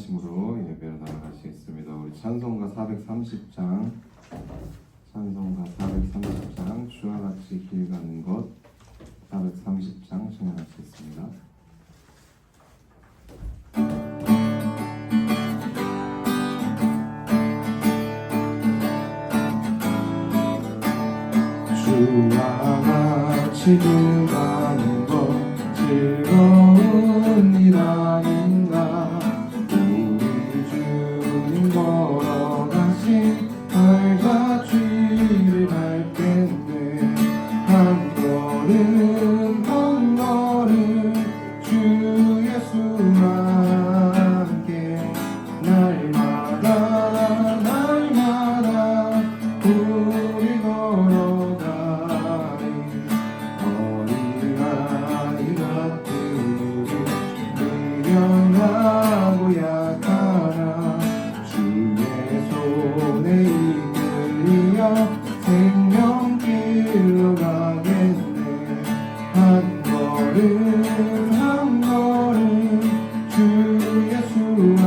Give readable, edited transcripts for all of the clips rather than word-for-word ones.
인내하심으로 예배로 나아가시겠습니다. 우리 찬송가 430장 주와 같이 길 가는 것 430장 청해하시겠습니다. 주와 같이 길 가는 것 즐거운 일 아닌가. 우리 주님 걸어가신 발과 뒤를 밟겠네. 한 걸음 한 걸음 주 예수와 함께 날마다 날마다 우리 걸어가리. 어린아이 같은 우리 미련하고 약하나 주의 손에 이끌려 생명길로 가겠네. 한 걸음 한 걸음 주 예수와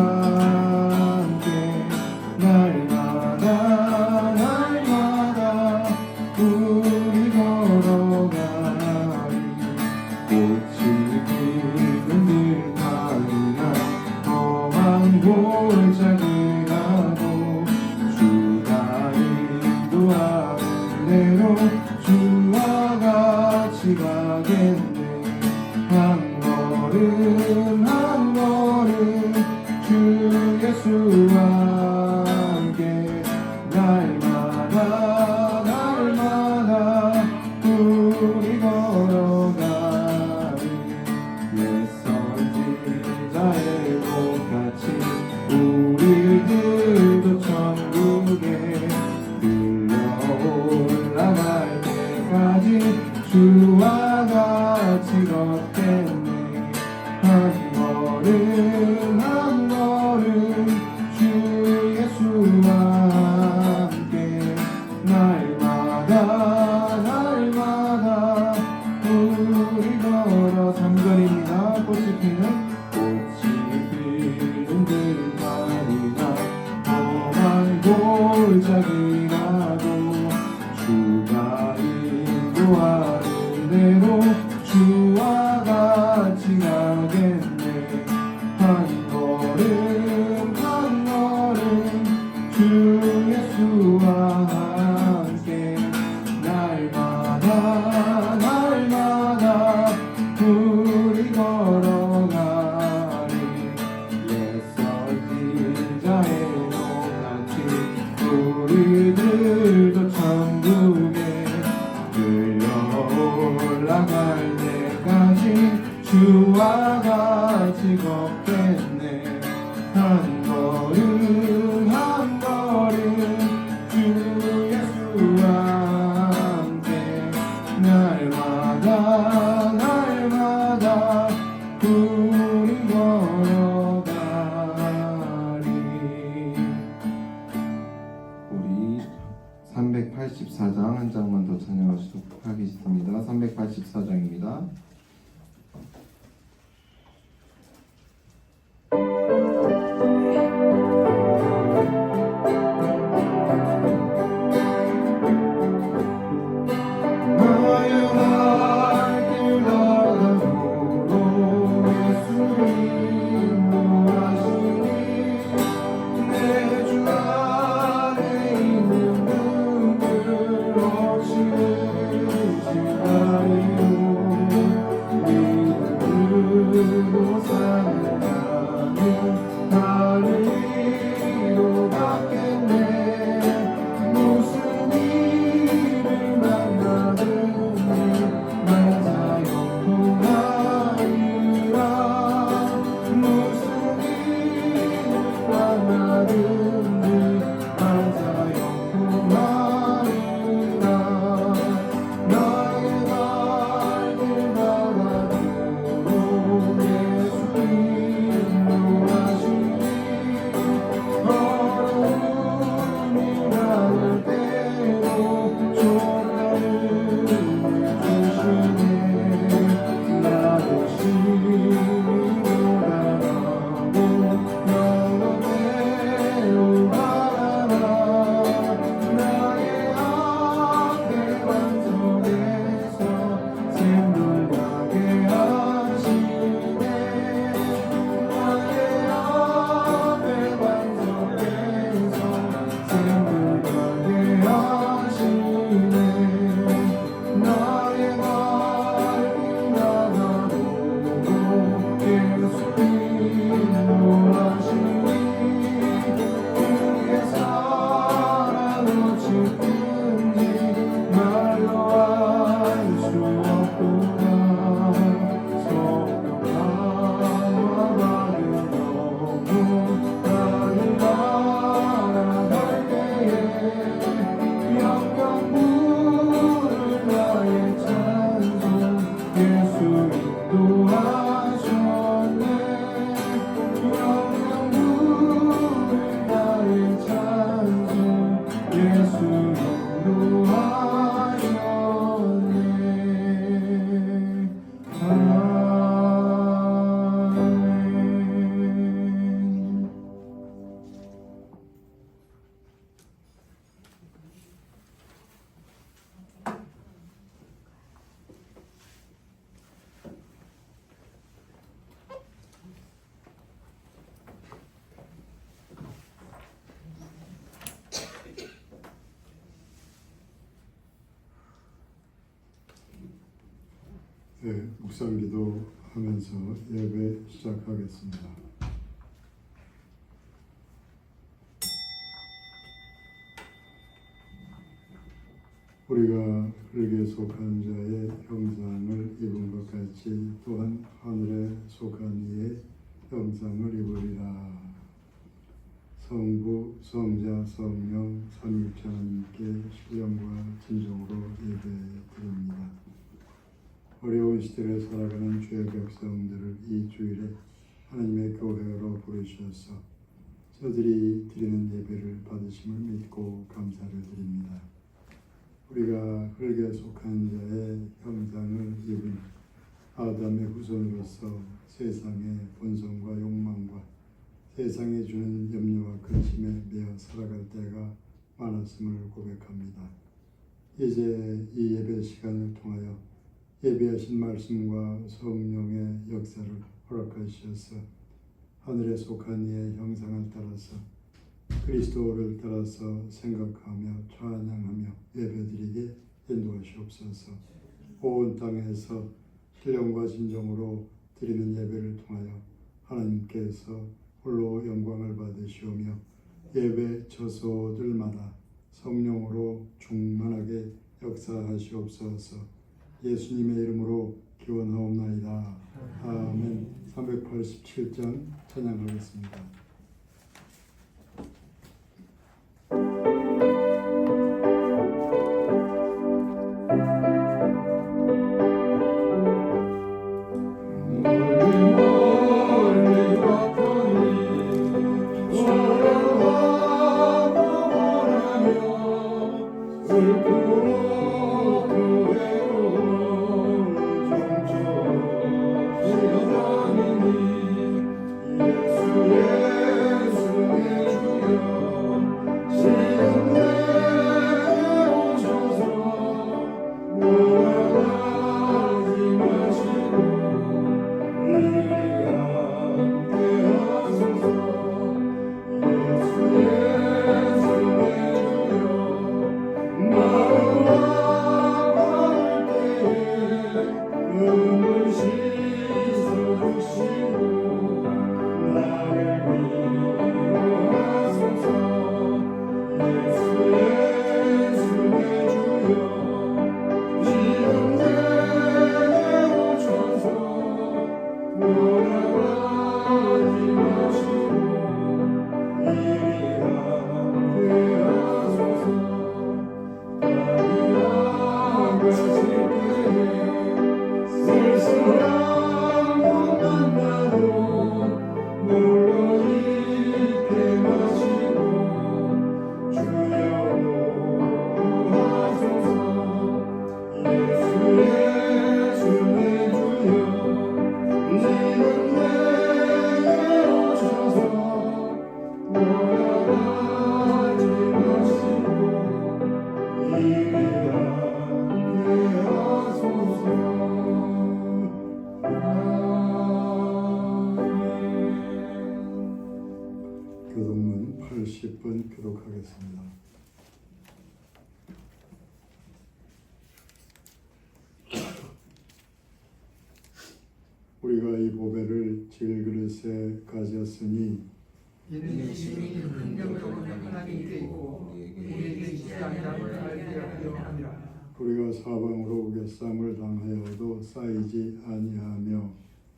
함께 날마다 날마다 우리 걸어가리. 꽃이 피는 들판이나 험한 골짜기라도 주가 인도하는 대로 주와 같이 가겠네. 한 걸음 한 걸음 주 예수와 함께 날마다 날마다 우리 걸어가리. 옛 선지자의 꽃같이 우리들도 천국에 들려 올라갈 때까지 주와 같이 걷겠네. 한 걸음 한 걸음 주 예수와 함께 날마다 날마다 우리 걸어. 3절입니다. 꽃이 피는 들판이나 험한 골짜기라도 주가 인도하는 대로 주와 같이 가겠네. 한 걸음 한 걸음 주 예수와 함께 날마다 날마다 우리 걸어가리. 옛 선지자의 꽃같이 우리들도 천국에 올라갈 때까지 주와 같이 걷겠네. 한 걸음 한 걸음 주 예수와 함께 날마다 날마다 우리 걸어가리. 우리 384장 한 장만 더 찬양하시도록 하겠습니다. 384장입니다. 묵상기도 하면서 예배 시작하겠습니다. 우리가 흙에 속한 자의 형상을 입은 것 같이 또한 하늘에 속한 이의 형상을 입으리라. 성부, 성자, 성령, 삼위일체 하나님께 신령과 진정으로 예배드립니다. 어려운 시대를 살아가는 주의 백성들을 이 주일에 하나님의 교회로 부르셔서 저들이 드리는 예배를 받으심을 믿고 감사를 드립니다. 우리가 흙에 속한 자의 형상을 입은 아담의 후손으로서 세상의 본성과 욕망과 세상에 주는 염려와 근심에 매여 살아갈 때가 많았음을 고백합니다. 이제 이 예배 시간을 통하여 예배하신 말씀과 성령의 역사를 허락하셔서 하늘에 속한 이의 형상을 따라서 그리스도를 따라서 생각하며 찬양하며 예배드리게 인도하시옵소서. 온 땅에서 신령과 진정으로 드리는 예배를 통하여 하나님께서 홀로 영광을 받으시오며 예배 처소들마다 성령으로 충만하게 역사하시옵소서. 예수님의 이름으로 기원하옵나이다. 아멘. 387장 찬양하겠습니다. 교독문 80분 교독하겠습니다. 우리가 이 보배를 질그릇에 가졌으니 이는 신이 능력으로 하나님께 있고 우리에게 있지 아니함을 알게 하려 함이라. 우리가 사방으로 우겨쌈을 당하여도 쌓이지 아니하며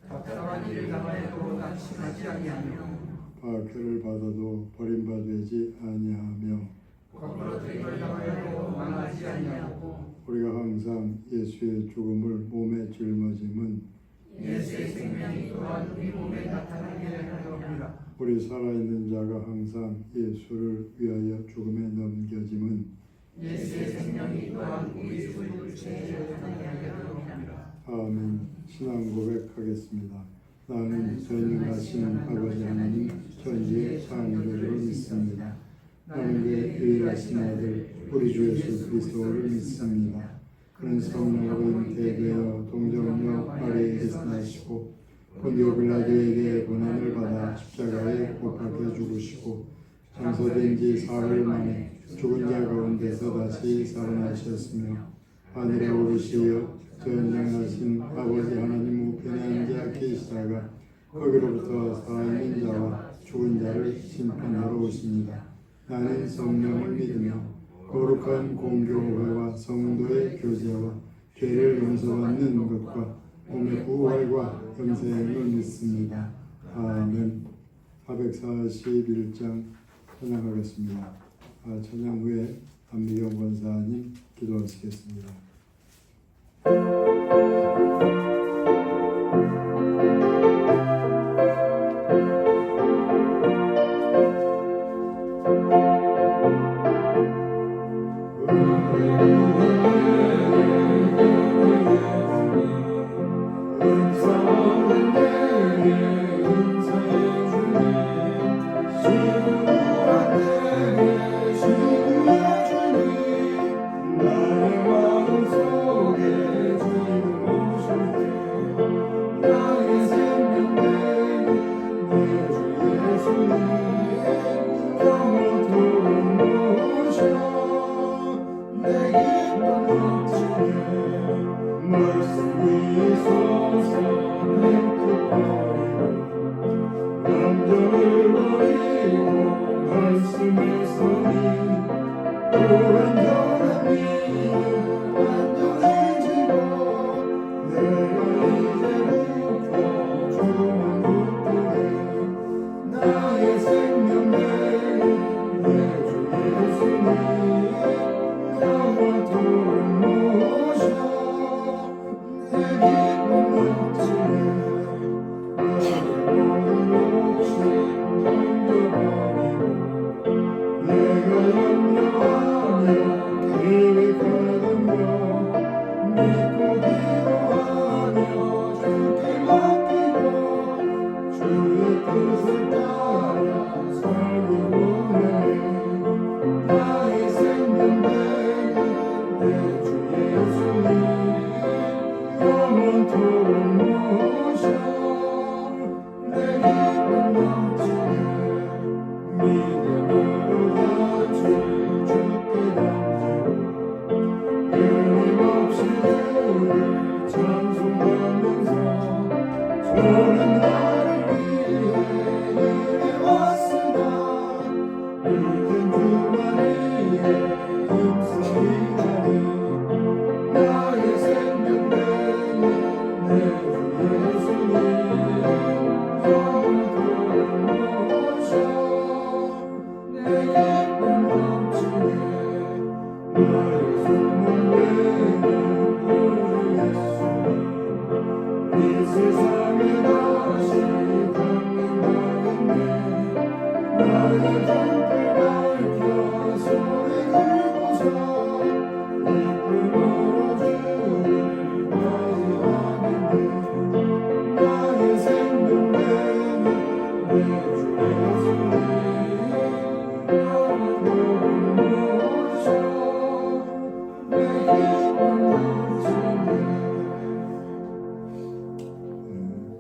답답한 일을 당하여도 낙심하지 아니하며 박해를 받아도 버림받지 아니하며 거꾸로뜨림을 당하여도 망하지 아니하고 우리가 항상 예수의 죽음을 몸에 짊어짐은 예수의 생명이 또한 우리 몸에 나타나게 하려 함이라. 우리 살아있는 자가 항상 예수를 위하여 죽음에 넘겨짐은 예수의 생명이 또한 우리 죽을 육체에 나타나게 하려 함이라. 아멘. 신앙 고백하겠습니다. 나는 전능하신 아버지 하나님 천지의 창조주를 믿습니다. 나는 그의 유일하신 아들 우리 주 예수 그리스도를 믿습니다. 그는 성령으로 잉태되어 동정녀 마리아에게서 나시고 본디오 빌라도에게 고난을 받아 십자가에 못 박혀 죽으시고 장사된 지 사흘 만에 죽은 자 가운데서 다시 살아나셨으며 하늘에 오르시어 전능하신 아버지 하나님 우편에 앉아 계시다가 거기로부터 살아있는 자와 죽은 자를 심판하러 오십니다. 나는 성령을 믿으며 거룩한 공교회와 성도의 교제와 죄를 용서받는 것과 몸의 부활과 영생을 믿습니다. 아멘. 441장 찬양하겠습니다. 찬양 후에 안미경 권사님 기도하시겠습니다.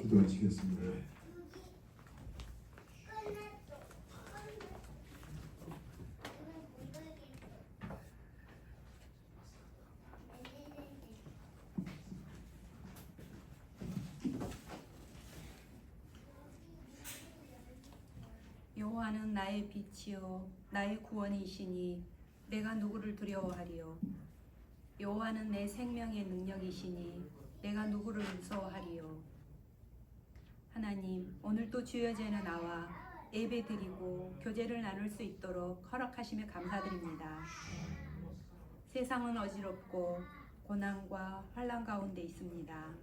기도하시겠습니다. 여호와는 나의 빛이요 나의 구원이시니 내가 누구를 두려워하리요. 여호와는 내 생명의 능력이시니 내가 누구를 무서워하리요. 하나님, 오늘도 주여 제는 나와 예배드리고 교제를 나눌 수 있도록 허락하심에 감사드립니다. 세상은 어지럽고 고난과 환난 가운데 있습니다.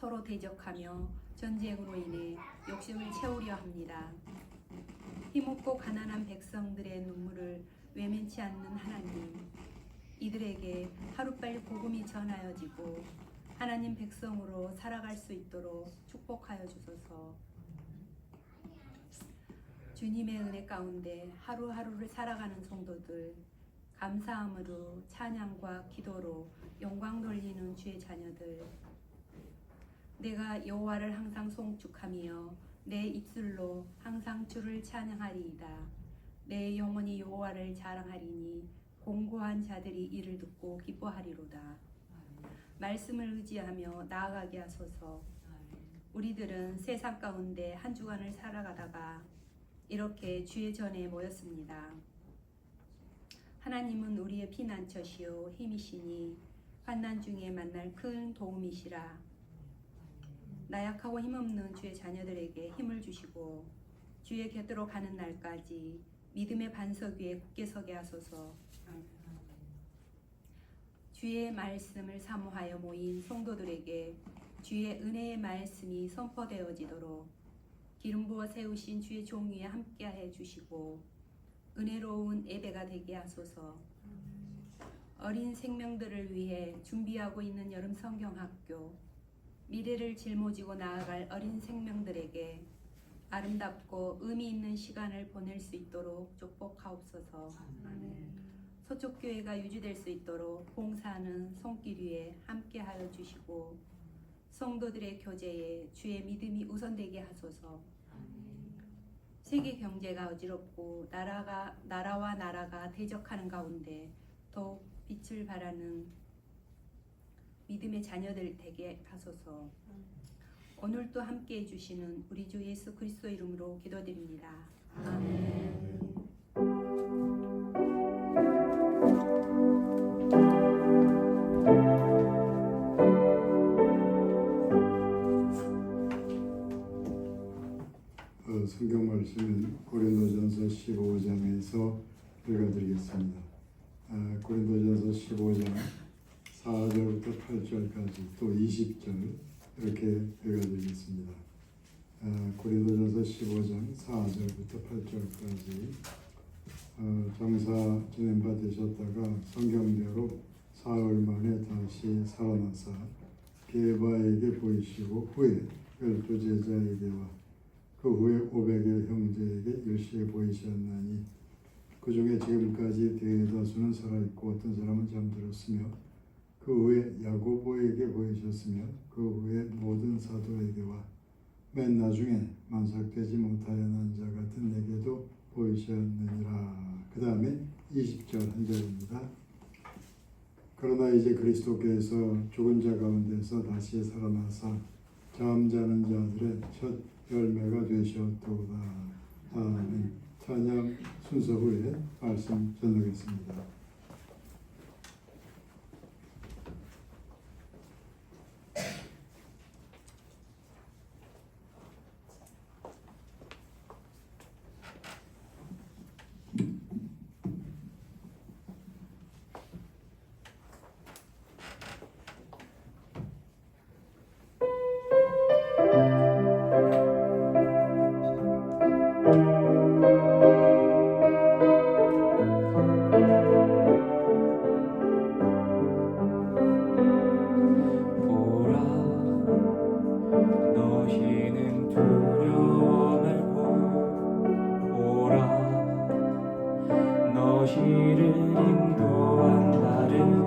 서로 대적하며 전쟁으로 인해 욕심을 채우려 합니다. 힘없고 가난한 백성들의 눈물을 외면치 않는 하나님, 이들에게 하루빨리 복음이 전하여지고 하나님 백성으로 살아갈 수 있도록 축복하여 주소서. 주님의 은혜 가운데 하루하루를 살아가는 성도들, 감사함으로 찬양과 기도로 영광 돌리는 주의 자녀들, 내가 여호와를 항상 송축하며 내 입술로 항상 주를 찬양하리이다. 내 영혼이 여호와를 자랑하리니 공고한 자들이 이를 듣고 기뻐하리로다. 말씀을 의지하며 나아가게 하소서. 우리들은 세상 가운데 한 주간을 살아가다가 이렇게 주의 전에 모였습니다. 하나님은 우리의 피난처시요 힘이시니 환난 중에 만날 큰 도움이시라. 나약하고 힘없는 주의 자녀들에게 힘을 주시고 주의 곁으로 가는 날까지 믿음의 반석 위에 굳게 서게 하소서. 주의 말씀을 사모하여 모인 성도들에게 주의 은혜의 말씀이 선포되어지도록 기름 부어 세우신 주의 종 위에 함께해 주시고 은혜로운 예배가 되게 하소서. 어린 생명들을 위해 준비하고 있는 여름 성경학교, 미래를 짊어지고 나아갈 어린 생명들에게 아름답고 의미 있는 시간을 보낼 수 있도록 축복하옵소서. 서쪽교회가 유지될 수 있도록 봉사하는 손길 위에 함께하여 주시고 성도들의 교제에 주의 믿음이 우선되게 하소서. 세계 경제가 어지럽고 나라와 나라가 대적하는 가운데 더욱 빛을 발하는 믿음의 자녀들 되게 하소서. 오늘도 함께해 주시는 우리 주 예수 그리스도 이름으로 기도드립니다. 아멘. 성경 말씀은 고린도전서 15장에서 읽어드리겠습니다. 고린도전서 15장 4절부터 8절까지 또 20절 이렇게 읽어드리겠습니다. 고린도전서 15장 4절부터 8절까지 장사 진행받으셨다가 성경대로 사흘 만에 다시 살아나사 게바에게 보이시고 후에 12 제자에게와 그 후에 500여 형제에게 일시에 보이셨나니 그 중에 지금까지 대다수는 살아있고 어떤 사람은 잠들었으며 그 후에 야고보에게 보이셨으며 그 후에 모든 사도에게와 맨 나중에 만삭되지 못하여 난 자 같은 내게도 보이셨느니라. 그 다음에 20절 한 절입니다. 그러나 이제 그리스도께서 죽은 자 가운데서 다시 살아나사 잠자는 자들의 첫 열매가 되셨도다. 아멘. 찬양 순서 후에 말씀 전하겠습니다. 너희를 인도한 나를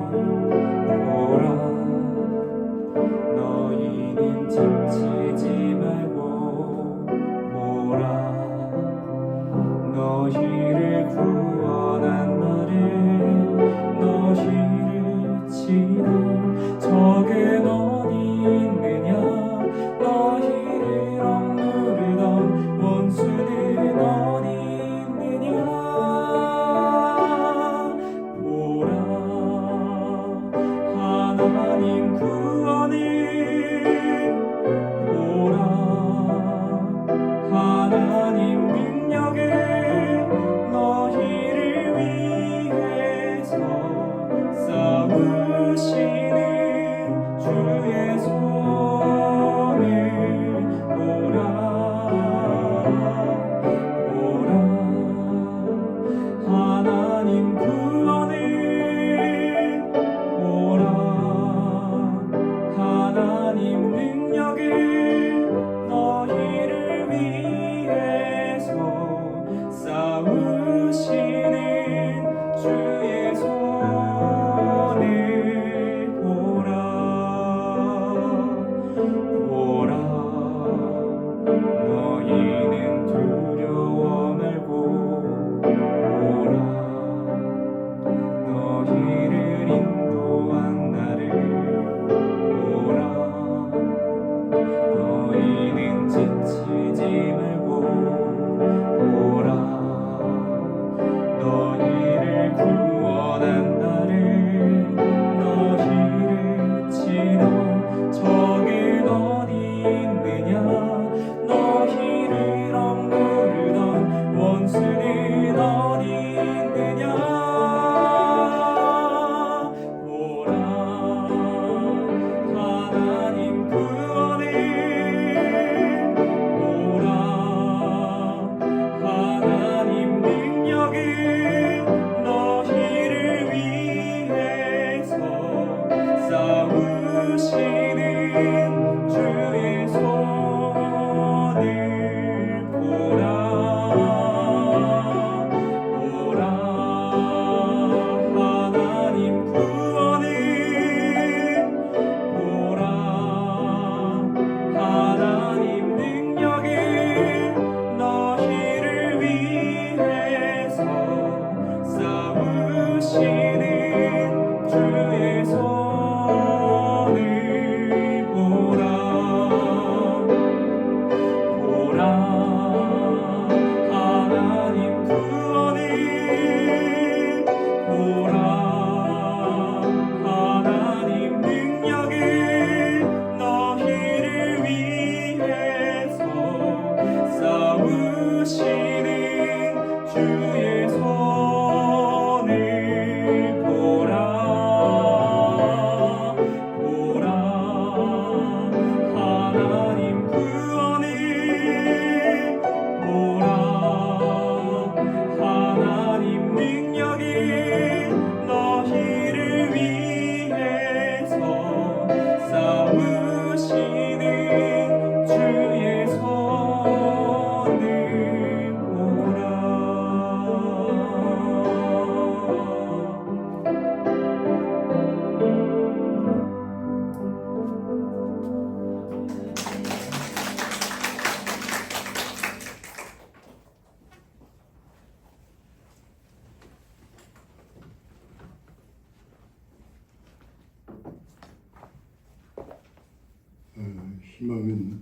희망은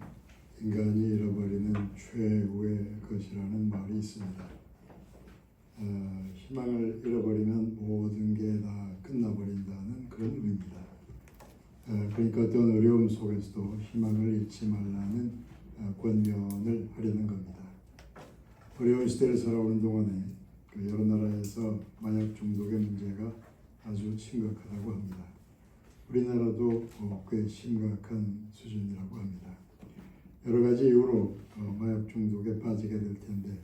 인간이 잃어버리는 최후의 것이라는 말이 있습니다. 희망을 잃어버리면 모든 게 다 끝나버린다는 그런 의미입니다. 그러니까 어떤 어려움 속에서도 희망을 잃지 말라는 권면을 하려는 겁니다. 어려운 시대를 살아오는 동안에 여러 나라에서 마약 중독의 문제가 아주 심각하다고 합니다. 우리나라도 꽤 심각한 수준이라고 합니다. 여러 가지 이유로 마약 중독에 빠지게 될 텐데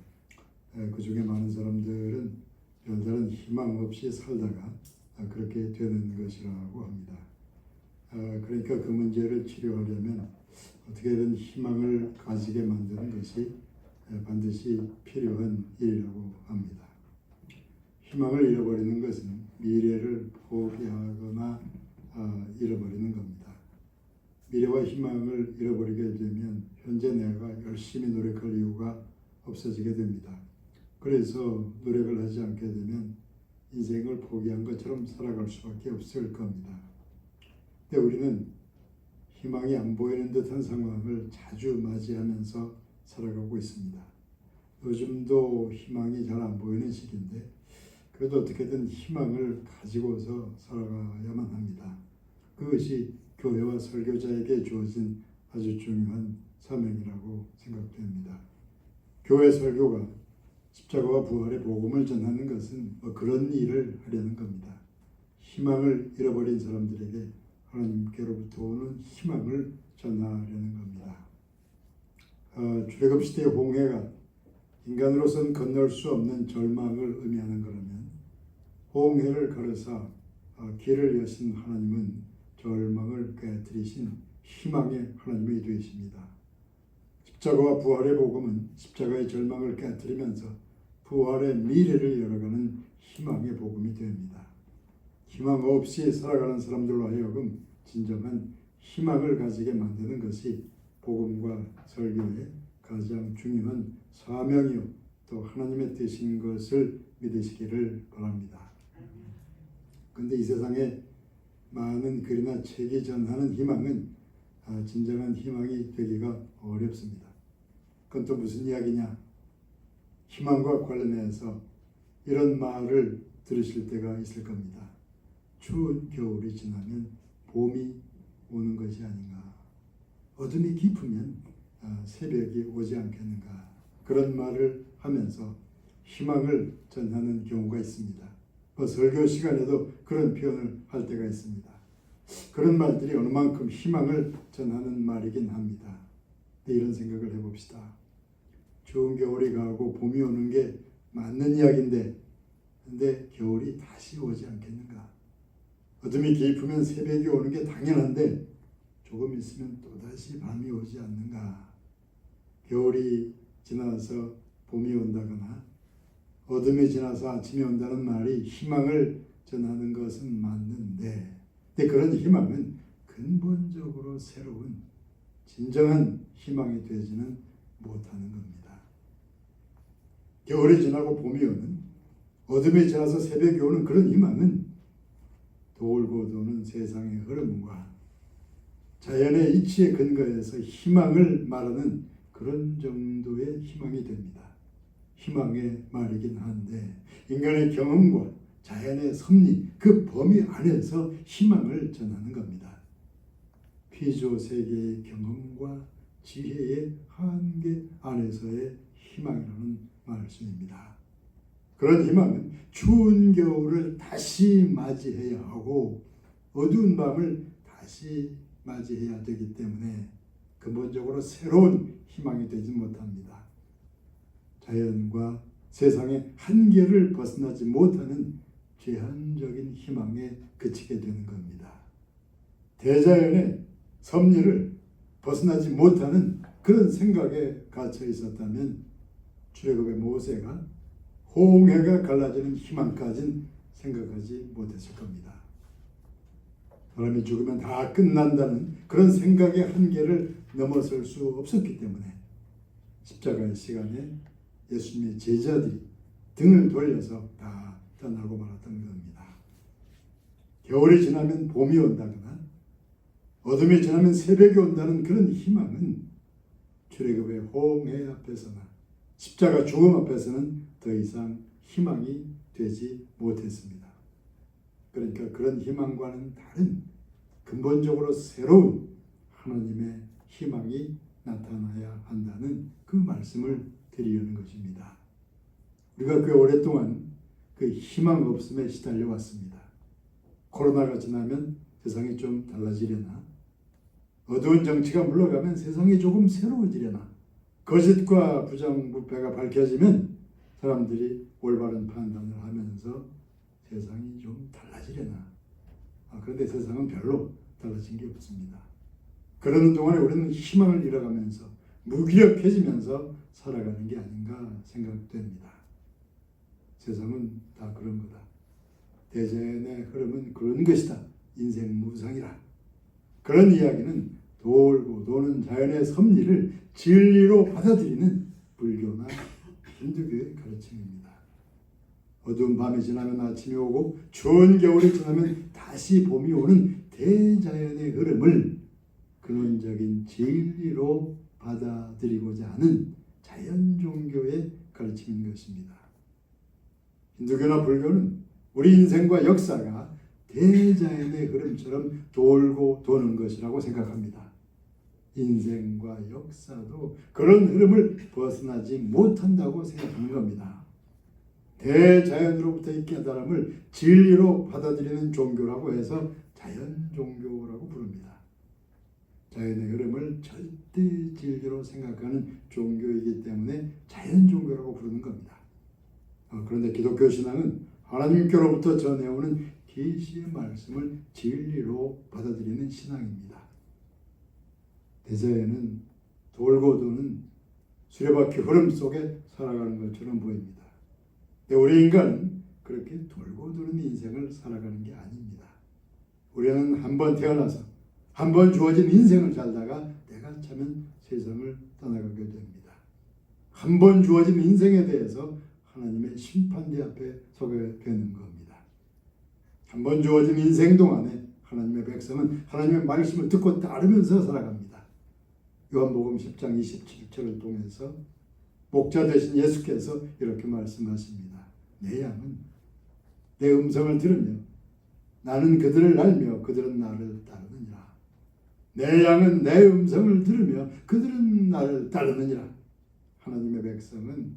그 중에 많은 사람들은 별다른 희망 없이 살다가 그렇게 되는 것이라고 합니다. 그러니까 그 문제를 치료하려면 어떻게든 희망을 가지게 만드는 것이 반드시 필요한 일이라고 합니다. 희망을 잃어버리는 것은 미래를 포기하거나 잃어버리는 겁니다. 미래와 희망을 잃어버리게 되면 현재 내가 열심히 노력할 이유가 없어지게 됩니다. 그래서 노력을 하지 않게 되면 인생을 포기한 것처럼 살아갈 수밖에 없을 겁니다. 근데 우리는 희망이 안 보이는 듯한 상황을 자주 맞이하면서 살아가고 있습니다. 요즘도 희망이 잘 안 보이는 시기인데 그래도 어떻게든 희망을 가지고서 살아가야만 합니다. 그것이 교회와 설교자에게 주어진 아주 중요한 사명이라고 생각됩니다. 교회 설교가 십자가와 부활의 복음을 전하는 것은 그런 일을 하려는 겁니다. 희망을 잃어버린 사람들에게 하나님께로부터 오는 희망을 전하려는 겁니다. 출애굽 시대의 홍해가 인간으로서는 건널 수 없는 절망을 의미하는 거라면 홍해를 가르사 길을 여신 하나님은 절망을 깨뜨리신 희망의 하나님이 되십니다. 십자가와 부활의 복음은 십자가의 절망을 깨뜨리면서 부활의 미래를 열어가는 희망의 복음이 됩니다. 희망 없이 살아가는 사람들로 하여금 진정한 희망을 가지게 만드는 것이 복음과 설교의 가장 중요한 사명이요 또 하나님의 뜻인 것을 믿으시기를 바랍니다. 그런데 이 세상에 많은 글이나 책이 전하는 희망은 진정한 희망이 되기가 어렵습니다. 그건 또 무슨 이야기냐? 희망과 관련해서 이런 말을 들으실 때가 있을 겁니다. 추운 겨울이 지나면 봄이 오는 것이 아닌가. 어둠이 깊으면 새벽이 오지 않겠는가. 그런 말을 하면서 희망을 전하는 경우가 있습니다. 설교 시간에도 그런 표현을 할 때가 있습니다. 그런 말들이 어느 만큼 희망을 전하는 말이긴 합니다. 이런 생각을 해봅시다. 추운 겨울이 가고 봄이 오는 게 맞는 이야기인데 근데 겨울이 다시 오지 않겠는가? 어둠이 깊으면 새벽이 오는 게 당연한데 조금 있으면 또다시 밤이 오지 않는가? 겨울이 지나서 봄이 온다거나 어둠이 지나서 아침이 온다는 말이 희망을 전하는 것은 맞는데 근데 그런 희망은 근본적으로 새로운 진정한 희망이 되지는 못하는 겁니다. 겨울이 지나고 봄이 오는 어둠이 지나서 새벽이 오는 그런 희망은 돌고 도는 세상의 흐름과 자연의 이치에 근거해서 희망을 말하는 그런 정도의 희망이 됩니다. 희망의 말이긴 한데 인간의 경험과 자연의 섭리 그 범위 안에서 희망을 전하는 겁니다. 피조 세계의 경험과 지혜의 한계 안에서의 희망이라는 말씀입니다. 그런 희망은 추운 겨울을 다시 맞이해야 하고 어두운 밤을 다시 맞이해야 되기 때문에 근본적으로 새로운 희망이 되지 못합니다. 자연과 세상의 한계를 벗어나지 못하는 제한적인 희망에 그치게 되는 겁니다. 대자연의 섭리를 벗어나지 못하는 그런 생각에 갇혀 있었다면 출애굽의 모세가 홍해가 갈라지는 희망까지는 생각하지 못했을 겁니다. 사람이 죽으면 다 끝난다는 그런 생각의 한계를 넘어설 수 없었기 때문에 십자가의 시간에 예수님의 제자들이 등을 돌려서 다 떠나고 말았던 겁니다. 겨울이 지나면 봄이 온다거나 어둠이 지나면 새벽이 온다는 그런 희망은 출애굽의 홍해 앞에서나 십자가 죽음 앞에서는 더 이상 희망이 되지 못했습니다. 그러니까 그런 희망과는 다른 근본적으로 새로운 하나님의 희망이 나타나야 한다는 그 말씀을 드리려는 것입니다. 우리가 꽤 오랫동안 그 희망 없음에 시달려 왔습니다. 코로나가 지나면 세상이 좀 달라지려나? 어두운 정치가 물러가면 세상이 조금 새로워지려나? 거짓과 부정부패가 밝혀지면 사람들이 올바른 판단을 하면서 세상이 좀 달라지려나? 그런데 세상은 별로 달라진 게 없습니다. 그러는 동안에 우리는 희망을 잃어가면서 무기력해지면서 살아가는 게 아닌가 생각됩니다. 세상은 다 그런 거다. 대자연의 흐름은 그런 것이다. 인생 무상이라. 그런 이야기는 돌고 도는 자연의 섭리를 진리로 받아들이는 불교나 힌두교의 가르침입니다. 어두운 밤이 지나면 아침이 오고 추운 겨울이 지나면 다시 봄이 오는 대자연의 흐름을 근원적인 진리로 받아들이고자 하는 자연 종교의 가르침인 것입니다. 힌두교나 불교는 우리 인생과 역사가 대자연의 흐름처럼 돌고 도는 것이라고 생각합니다. 인생과 역사도 그런 흐름을 벗어나지 못한다고 생각하는 겁니다. 대자연으로부터의 깨달음을 진리로 받아들이는 종교라고 해서 자연 종교라고 부릅니다. 자연의 흐름을 절대 진리로 생각하는 종교이기 때문에 자연 종교라고 부르는 겁니다. 그런데 기독교 신앙은 하나님께로부터 전해오는 계시의 말씀을 진리로 받아들이는 신앙입니다. 대자연은 돌고 도는 수레바퀴 흐름 속에 살아가는 것처럼 보입니다. 근데 우리 인간은 그렇게 돌고 도는 인생을 살아가는 게 아닙니다. 우리는 한 번 태어나서 한 번 주어진 인생을 살다가 때가 차면 세상을 떠나가게 됩니다. 한 번 주어진 인생에 대해서 하나님의 심판대 앞에 서게 되는 겁니다. 한 번 주어진 인생 동안에 하나님의 백성은 하나님의 말씀을 듣고 따르면서 살아갑니다. 요한복음 10장 27절을 통해서 목자 되신 예수께서 이렇게 말씀하십니다. 내 양은 내 음성을 들으며 나는 그들을 알며 그들은 나를 따르느니라. 내 양은 내 음성을 들으며 그들은 나를 따르느니라. 하나님의 백성은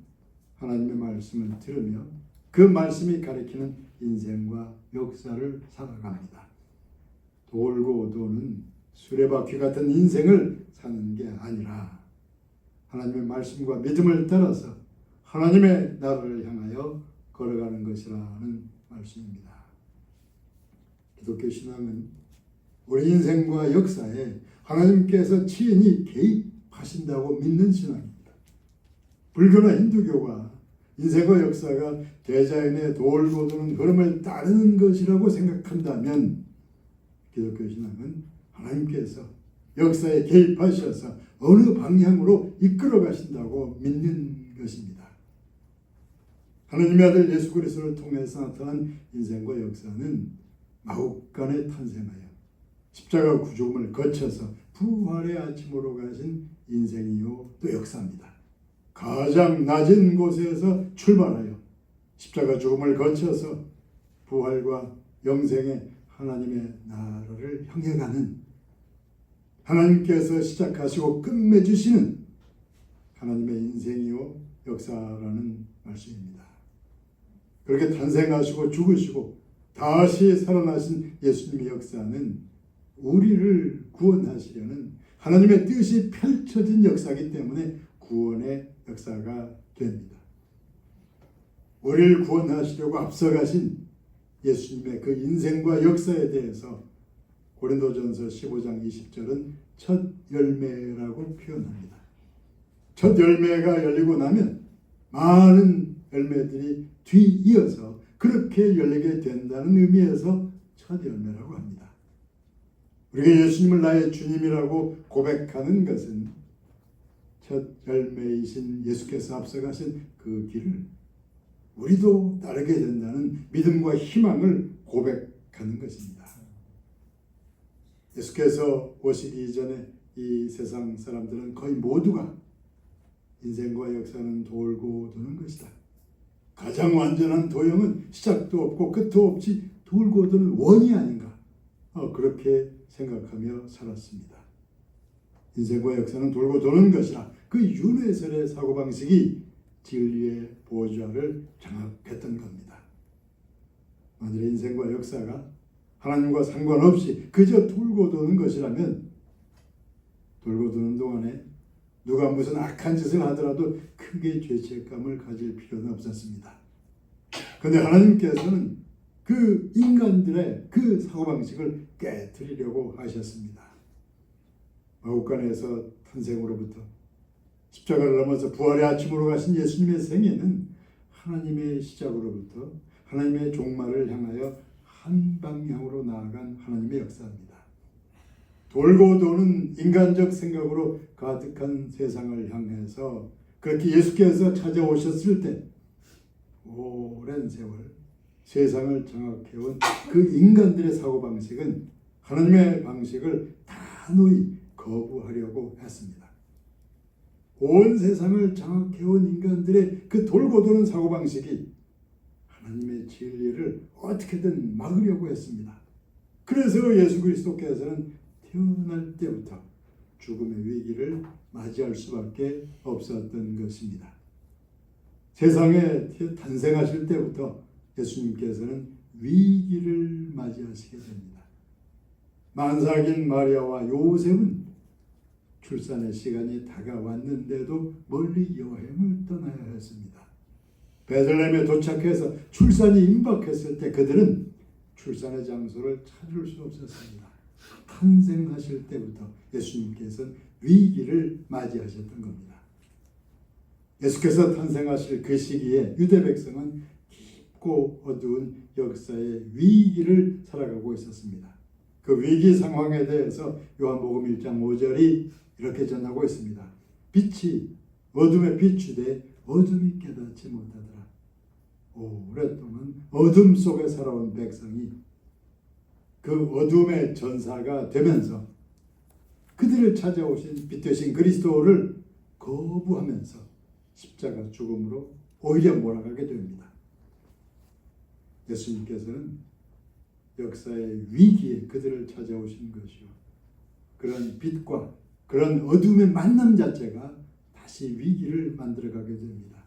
하나님의 말씀을 들으며 그 말씀이 가리키는 인생과 역사를 살아갑니다. 돌고 도는 수레바퀴 같은 인생을 사는 게 아니라 하나님의 말씀과 믿음을 따라서 하나님의 나라를 향하여 걸어가는 것이라는 말씀입니다. 기독교 신앙은 우리 인생과 역사에 하나님께서 친히 개입하신다고 믿는 신앙입니다. 불교나 힌두교가 인생과 역사가 대자연의 돌고 도는 흐름을 따르는 것이라고 생각한다면 기독교 신앙은 하나님께서 역사에 개입하셔서 어느 방향으로 이끌어 가신다고 믿는 것입니다. 하나님의 아들 예수 그리스도를 통해서 나타난 인생과 역사는 마국간에 탄생하여 십자가 구죽음을 거쳐서 부활의 아침으로 가신 인생이요 또 역사입니다. 가장 낮은 곳에서 출발하여 십자가 죽음을 거쳐서 부활과 영생의 하나님의 나라를 향해 가는 하나님께서 시작하시고 끝맺으시는 하나님의 인생이요 역사라는 말씀입니다. 그렇게 탄생하시고 죽으시고 다시 살아나신 예수님의 역사는 우리를 구원하시려는 하나님의 뜻이 펼쳐진 역사이기 때문에 구원의 역사가 됩니다. 우리를 구원하시려고 앞서가신 예수님의 그 인생과 역사에 대해서 고린도전서 15장 20절은 첫 열매라고 표현합니다. 첫 열매가 열리고 나면 많은 열매들이 뒤이어서 그렇게 열리게 된다는 의미에서 첫 열매라고 합니다. 우리가 예수님을 나의 주님이라고 고백하는 것은 첫 열매이신 예수께서 앞서가신 그 길을 우리도 따르게 된다는 믿음과 희망을 고백하는 것입니다. 예수께서 오시기 이전에 이 세상 사람들은 거의 모두가 인생과 역사는 돌고 도는 것이다. 가장 완전한 도형은 시작도 없고 끝도 없이 돌고 도는 원이 아닌가. 그렇게 생각하며 살았습니다. 인생과 역사는 돌고 도는 것이라 그 윤회설의 사고방식이 진리의 보좌를 장악했던 겁니다. 만일 인생과 역사가 하나님과 상관없이 그저 돌고 도는 것이라면 돌고 도는 동안에 누가 무슨 악한 짓을 하더라도 크게 죄책감을 가질 필요는 없었습니다. 그런데 하나님께서는 그 인간들의 그 사고방식을 깨뜨리려고 하셨습니다. 마국간에서 탄생으로부터 십자가를 넘어서 부활의 아침으로 가신 예수님의 생애는 하나님의 시작으로부터 하나님의 종말을 향하여 한 방향으로 나아간 하나님의 역사입니다. 돌고 도는 인간적 생각으로 가득한 세상을 향해서 그렇게 예수께서 찾아오셨을 때 오랜 세월 세상을 장악해온 그 인간들의 사고방식은 하나님의 방식을 단호히 거부하려고 했습니다. 온 세상을 장악해온 인간들의 그 돌고 도는 사고방식이 하나님의 진리를 어떻게든 막으려고 했습니다. 그래서 예수 그리스도께서는 태어날 때부터 죽음의 위기를 맞이할 수밖에 없었던 것입니다. 세상에 탄생하실 때부터 예수님께서는 위기를 맞이하시게 됩니다. 만삭인 마리아와 요셉은 출산의 시간이 다가왔는데도 멀리 여행을 떠나야 했습니다. 베들레헴에 도착해서 출산이 임박했을 때 그들은 출산의 장소를 찾을 수 없었습니다. 탄생하실 때부터 예수님께서는 위기를 맞이하셨던 겁니다. 예수께서 탄생하실 그 시기에 유대 백성은 깊고 어두운 역사의 위기를 살아가고 있었습니다. 그 위기 상황에 대해서 요한복음 1장 5절이 이렇게 전하고 있습니다. 빛이 어둠에 비추되 어둠이 깨닫지 못하더라. 오랫동안 어둠 속에 살아온 백성이 그 어둠의 전사가 되면서 그들을 찾아오신 빛 되신 그리스도를 거부하면서 십자가 죽음으로 오히려 몰아가게 됩니다. 예수님께서는 역사의 위기에 그들을 찾아오신 것이요. 그런 빛과 그런 어둠의 만남 자체가 다시 위기를 만들어가게 됩니다.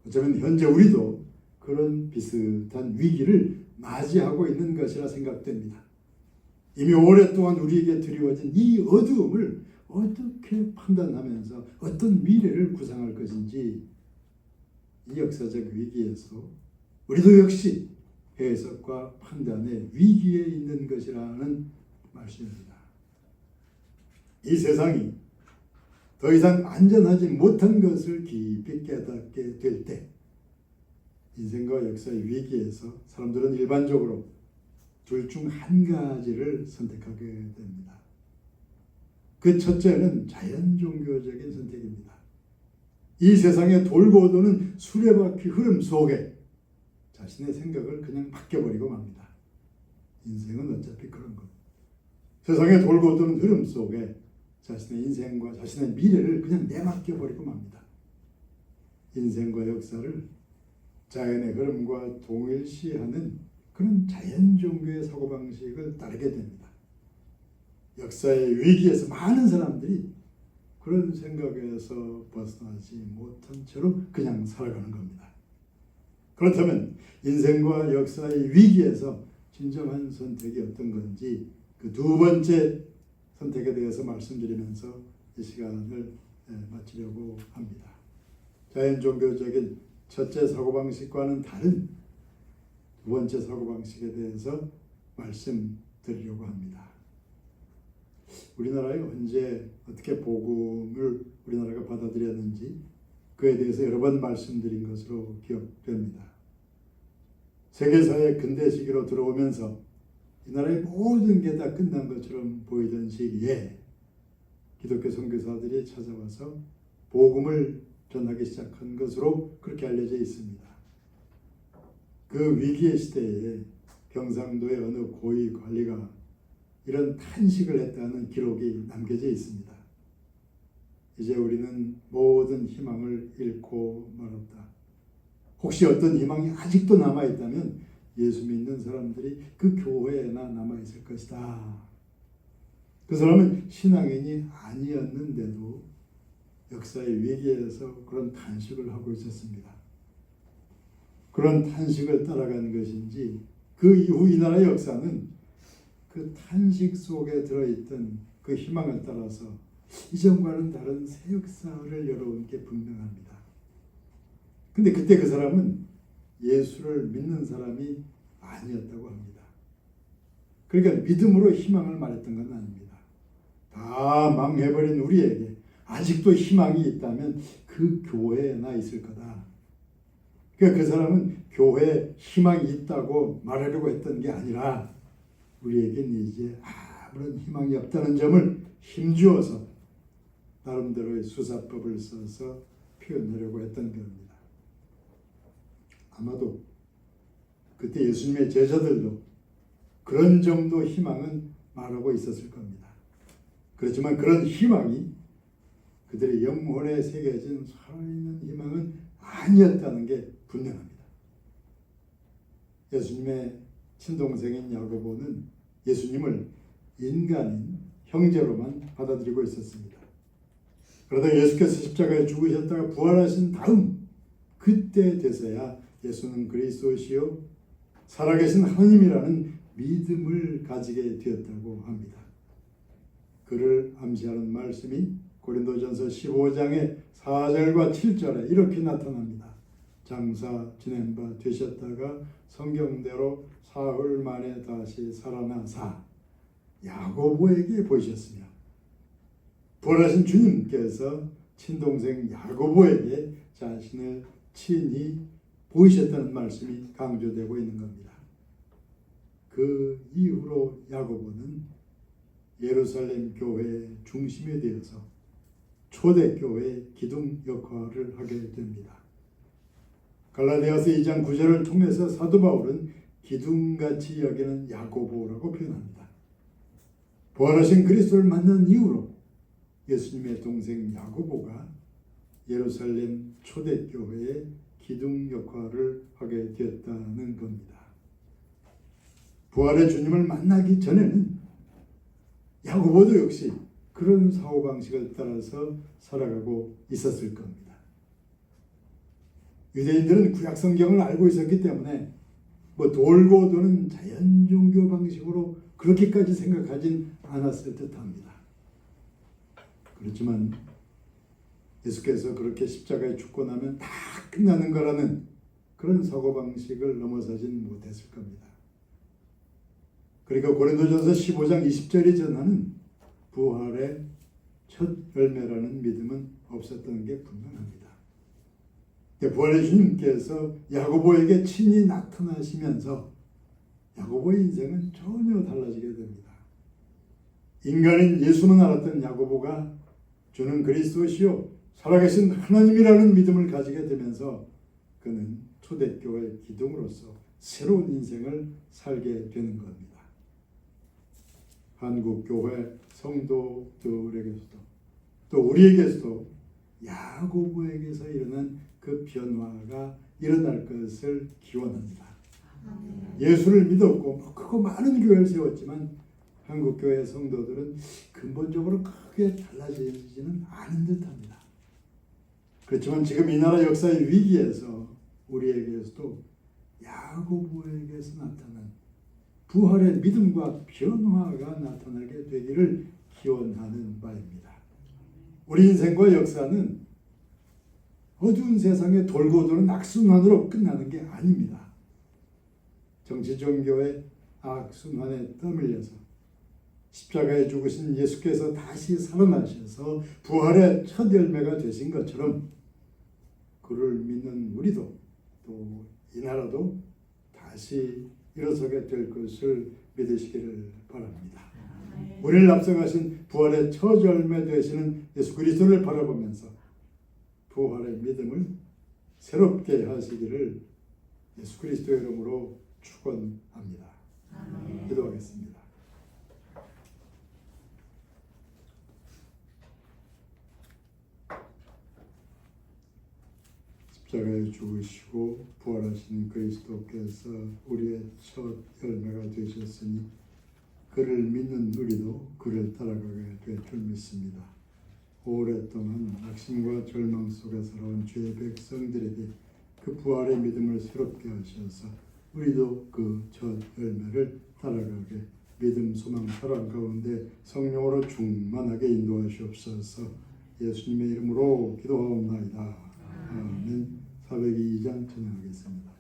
어쩌면 현재 우리도 그런 비슷한 위기를 맞이하고 있는 것이라 생각됩니다. 이미 오랫동안 우리에게 드리워진 이 어두움을 어떻게 판단하면서 어떤 미래를 구상할 것인지 이 역사적 위기에서 우리도 역시 해석과 판단의 위기에 있는 것이라는 말씀입니다. 이 세상이 더 이상 안전하지 못한 것을 깊이 깨닫게 될 때 인생과 역사의 위기에서 사람들은 일반적으로 둘 중 한 가지를 선택하게 됩니다. 그 첫째는 자연 종교적인 선택입니다. 이 세상에 돌고 도는 수레바퀴 흐름 속에 자신의 생각을 그냥 맡겨버리고 맙니다. 인생은 어차피 그런 것. 세상에 돌고 도는 흐름 속에 자신의 인생과 자신의 미래를 그냥 내맡겨버리고 맙니다. 인생과 역사를 자연의 흐름과 동일시하는 그런 자연 종교의 사고방식을 따르게 됩니다. 역사의 위기에서 많은 사람들이 그런 생각에서 벗어나지 못한 채로 그냥 살아가는 겁니다. 그렇다면 인생과 역사의 위기에서 진정한 선택이 어떤 건지 그 두 번째 선택에 대해서 말씀드리면서 이 시간을 마치려고 합니다. 자연 종교적인 첫째 사고방식과는 다른 두 번째 사고방식에 대해서 말씀드리려고 합니다. 우리나라에 언제 어떻게 복음을 우리나라가 받아들였는지 그에 대해서 여러 번 말씀드린 것으로 기억됩니다. 세계사의 근대 시기로 들어오면서 이 나라의 모든 게 다 끝난 것처럼 보이던 시기에 기독교 선교사들이 찾아와서 복음을 전하기 시작한 것으로 그렇게 알려져 있습니다. 그 위기의 시대에 경상도의 어느 고위 관리가 이런 탄식을 했다는 기록이 남겨져 있습니다. 이제 우리는 모든 희망을 잃고 말았다. 혹시 어떤 희망이 아직도 남아있다면 예수 믿는 사람들이 그 교회에나 남아있을 것이다. 그 사람은 신앙인이 아니었는데도 역사의 위기에서 그런 탄식을 하고 있었습니다. 그런 탄식을 따라간 것인지 그 이후 이 나라의 역사는 그 탄식 속에 들어있던 그 희망을 따라서 이전과는 다른 새 역사를 열어온 게 분명합니다. 근데 그때 그 사람은 예수를 믿는 사람이 아니었다고 합니다. 그러니까 믿음으로 희망을 말했던 건 아닙니다. 다 망해버린 우리에게 아직도 희망이 있다면 그 교회에나 있을 거다. 그러니까 그 사람은 교회에 희망이 있다고 말하려고 했던 게 아니라 우리에겐 이제 아무런 희망이 없다는 점을 힘주어서 나름대로의 수사법을 써서 표현하려고 했던 겁니다. 아마도 그때 예수님의 제자들도 그런 정도 희망은 말하고 있었을 겁니다. 그렇지만 그런 희망이 그들의 영혼에 새겨진 살아있는 희망은 아니었다는 게 분명합니다. 예수님의 친동생인 야고보는 예수님을 인간인 형제로만 받아들이고 있었습니다. 그러다 예수께서 십자가에 죽으셨다가 부활하신 다음 그때 돼서야 예수는 그리스도시요 살아계신 하나님이라는 믿음을 가지게 되었다고 합니다. 그를 암시하는 말씀이 고린도전서 15장의 4절과 7절에 이렇게 나타납니다. 장사 지낸 바 되셨다가 성경대로 사흘 만에 다시 살아나사 야고보에게 보이셨으며 부활하신 주님께서 친동생 야고보에게 자신을 친히 보이셨다는 말씀이 강조되고 있는 겁니다. 그 이후로 야고보는 예루살렘 교회의 중심이 되어서 초대교회의 기둥 역할을 하게 됩니다. 갈라디아서 2장 9절을 통해서 사도 바울은 기둥같이 여기는 야고보라고 표현합니다. 부활하신 그리스도를 만난 이후로 예수님의 동생 야고보가 예루살렘 초대교회의 기둥 역할을 하게 되었다는 겁니다. 부활의 주님을 만나기 전에는 야고보도 역시 그런 사고방식을 따라서 살아가고 있었을 겁니다. 유대인들은 구약 성경을 알고 있었기 때문에 돌고 도는 자연 종교 방식으로 그렇게까지 생각하진 않았을 듯합니다. 그렇지만 예수께서 그렇게 십자가에 죽고 나면 다 끝나는 거라는 그런 사고방식을 넘어서진 못했을 겁니다. 그러니까 고린도전서 15장 20절이 전하는 부활의 첫 열매라는 믿음은 없었던 게 분명합니다. 부활의 주님께서 야고보에게 친히 나타나시면서 야고보의 인생은 전혀 달라지게 됩니다. 인간인 예수는 알았던 야고보가 주는 그리스도시요 살아계신 하나님이라는 믿음을 가지게 되면서 그는 초대교회 기둥으로서 새로운 인생을 살게 되는 겁니다. 한국교회 성도들에게서도 또 우리에게서도 야고보에게서 일어난 그 변화가 일어날 것을 기원합니다. 예수를 믿었고 크고 많은 교회를 세웠지만 한국교회 성도들은 근본적으로 크게 달라지지는 않은 듯합니다. 그렇지만 지금 이 나라 역사의 위기에서 우리에게서도 야고보에게서 나타난 부활의 믿음과 변화가 나타나게 되기를 기원하는 바입니다. 우리 인생과 역사는 어두운 세상에 돌고 도는 악순환으로 끝나는 게 아닙니다. 정치 종교의 악순환에 떠밀려서 십자가에 죽으신 예수께서 다시 살아나셔서 부활의 첫 열매가 되신 것처럼 그를 믿는 우리도 또 이 나라도 다시 일어서게 될 것을 믿으시기를 바랍니다. 우리를 앞서가신 부활의 첫 열매 되시는 예수 그리스도를 바라보면서 부활의 믿음을 새롭게 하시기를 예수 그리스도의 이름으로 축원합니다. 기도하겠습니다. 십자가에 죽으시고 부활하신 그리스도께서 우리의 첫 열매가 되셨으니 그를 믿는 우리도 그를 따라가게 될 줄 믿습니다. 오랫동안 낙심과 절망 속에 살아온 주의 백성들에게 그 부활의 믿음을 새롭게 하셔서 우리도 그 첫 열매를 따라가게 믿음, 소망, 사랑 가운데 성령으로 충만하게 인도하시옵소서. 예수님의 이름으로 기도하옵나이다. 아멘. 402장 찬양하겠습니다.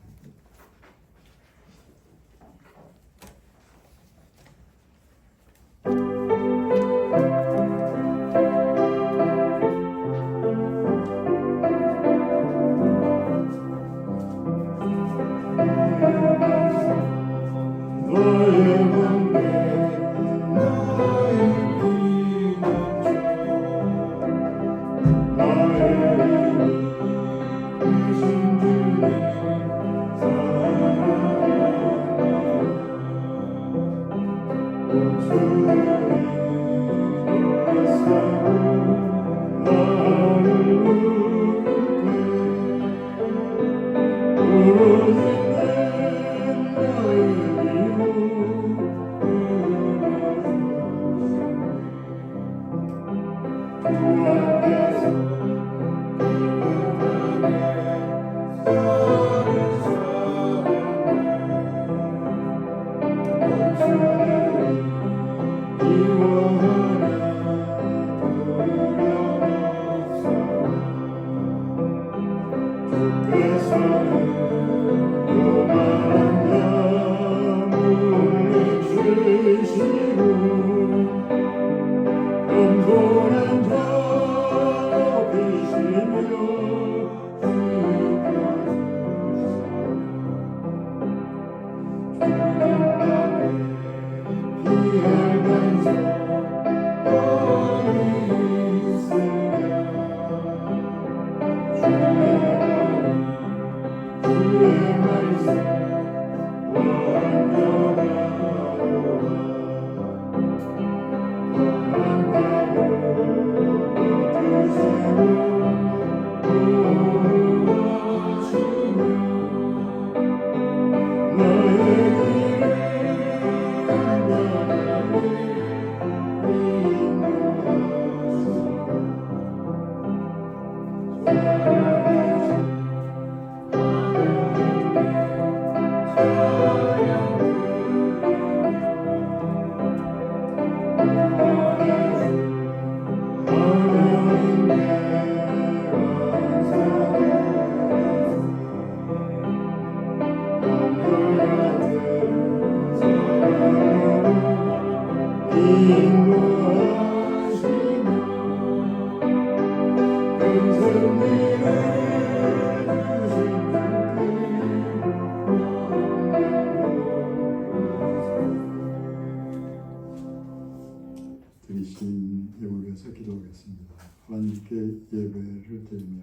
드리신 예물을 위해서 기도하겠습니다. 하나님께 예배를 드리며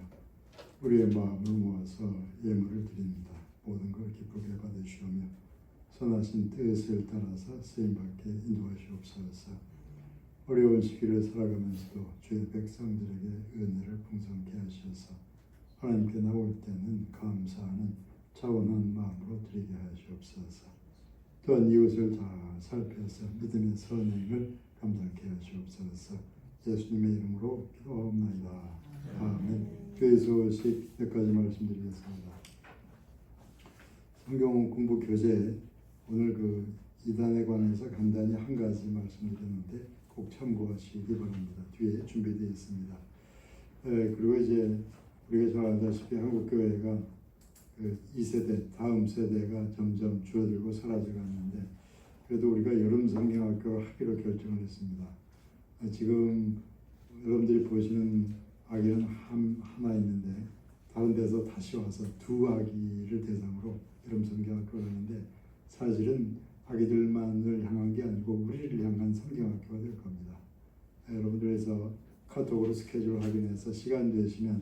우리의 마음을 모아서 예물을 드립니다. 모든 걸 기쁘게 받으시오며 선하신 뜻을 따라서 쓰임받게 인도하시옵소서. 어려운 시기를 살아가면서도 주의 백성들에게 은혜를 풍성케 하셔서 하나님께 나올 때는 감사하는 차분한 마음으로 드리게 하시옵소서. 또한 이웃을 잘 살펴서 믿음의 선행을 감당케 하시옵소서. 예수님의 이름으로 기도하옵나이다. 아멘. 교회 소식 몇 가지 말씀드리겠습니다. 성경 공부 교재 오늘 그 이단에 관해서 간단히 한 가지 말씀드렸는데 꼭 참고하시기 바랍니다. 뒤에 준비되어 있습니다. 그리고 이제 우리가 잘 알다시피 한국 교회가 그 2세대 다음 세대가 점점 줄어들고 사라져가는데 그래도 우리가 여름 성경학교를 하기로 결정을 했습니다. 지금 여러분들이 보시는 아기는 하나 있는데 다른 데서 다시 와서 두 아기를 대상으로 여름 성경학교를 하는데 사실은 아기들만을 향한 게 아니고 우리를 향한 성경학교가 될 겁니다. 여러분들에서 카톡으로 스케줄 확인해서 시간 되시면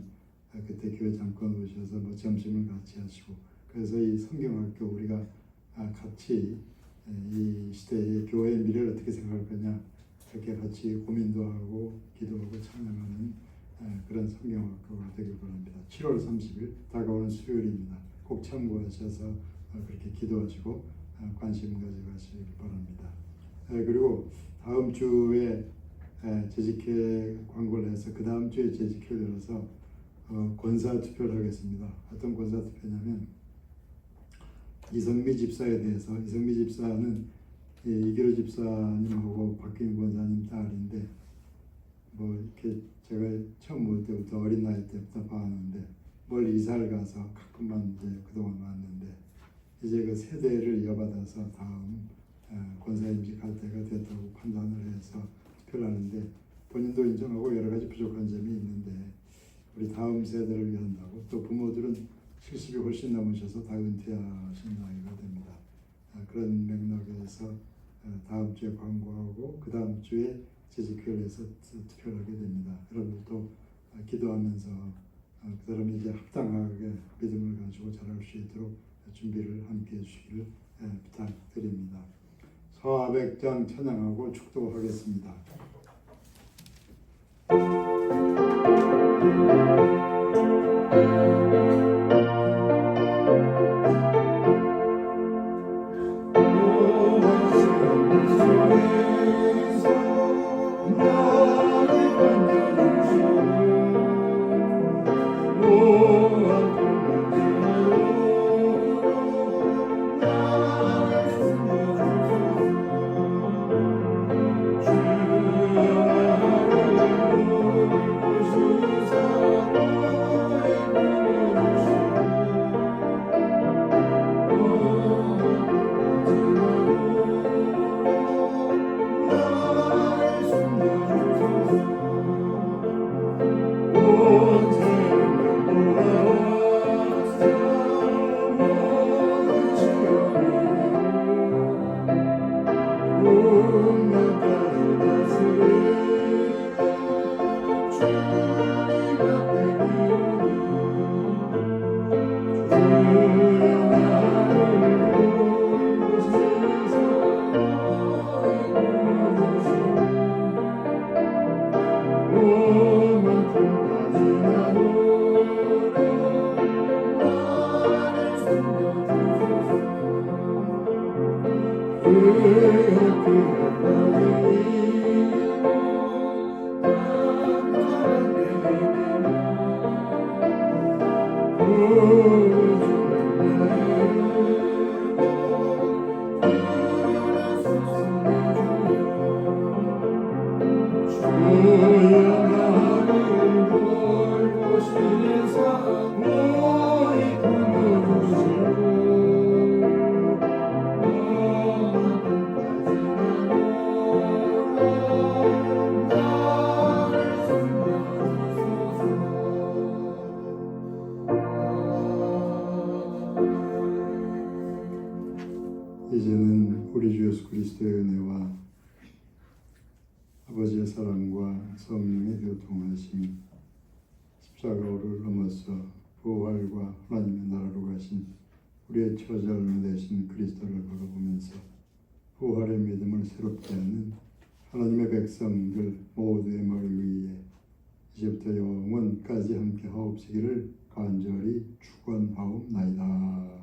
그때 교회 잠깐 오셔서 뭐 점심을 같이 하시고 그래서 이 성경학교 우리가 같이 이 시대의 교회의 미래를 어떻게 생각할 거냐 그렇게 같이 고민도 하고 기도하고 찬양하는 그런 성경학교가 되길 바랍니다. 7월 30일 다가오는 수요일입니다. 꼭 참고하셔서 그렇게 기도하시고 관심 가져가시길 바랍니다. 그리고 다음 주에 재직회 광고를 해서 그 다음 주에 재직회 들어서 권사 투표를 하겠습니다. 어떤 권사 투표냐면 이성미 집사에 대해서, 이성미 집사는 이기로 집사님하고 박기인 권사님 딸인데 뭐 이렇게 제가 처음 볼 때부터 어린 나이 때부터 봐왔는데 멀리 이사를 가서 가끔만 이제 그동안 왔는데 이제 그 세대를 이어받아서 다음 권사임직 할 때가 됐다고 판단을 해서 투표를 하는데 본인도 인정하고 여러 가지 부족한 점이 있는데 우리 다음 세대를 위한다고 또 부모들은 70이 훨씬 넘으셔서 다 은퇴하신 나이가 됩니다. 그런 맥락에서 다음 주에 광고하고 그 다음 주에 재직회를 해서 투표를 하게 됩니다. 여러분들도 기도하면서 그 사람이 이제 합당하게 믿음을 가지고 자랄 수 있도록 준비를 함께 해주시기를 부탁드립니다. 서하백장 찬양하고 축도하겠습니다. 이제는 우리 주 예수 그리스도의 은혜와 아버지의 사랑과 성령의 교통하심, 십자가를 넘어서 부활과 하나님의 나라로 가신 우리의 처자를 되신 그리스도를 바라보면서 부활의 믿음을 새롭게 하는 하나님의 백성들 모두의 머리 위에 이제부터 영원까지 함께 하옵시기를 간절히 축원하옵나이다.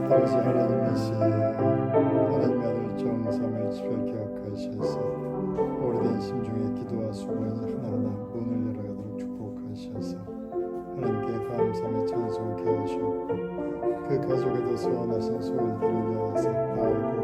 아버지 하나님이시여, 하나님의 아들 정삼을 지별케 하셔서 오래된 심중의 기도와 수고는 하나하나 문을 열어가도록 축복하셔서 하나님께 감사하며 찬송케 하셨고 그 가족에도 서원하신 소원들을 위하여서 나오고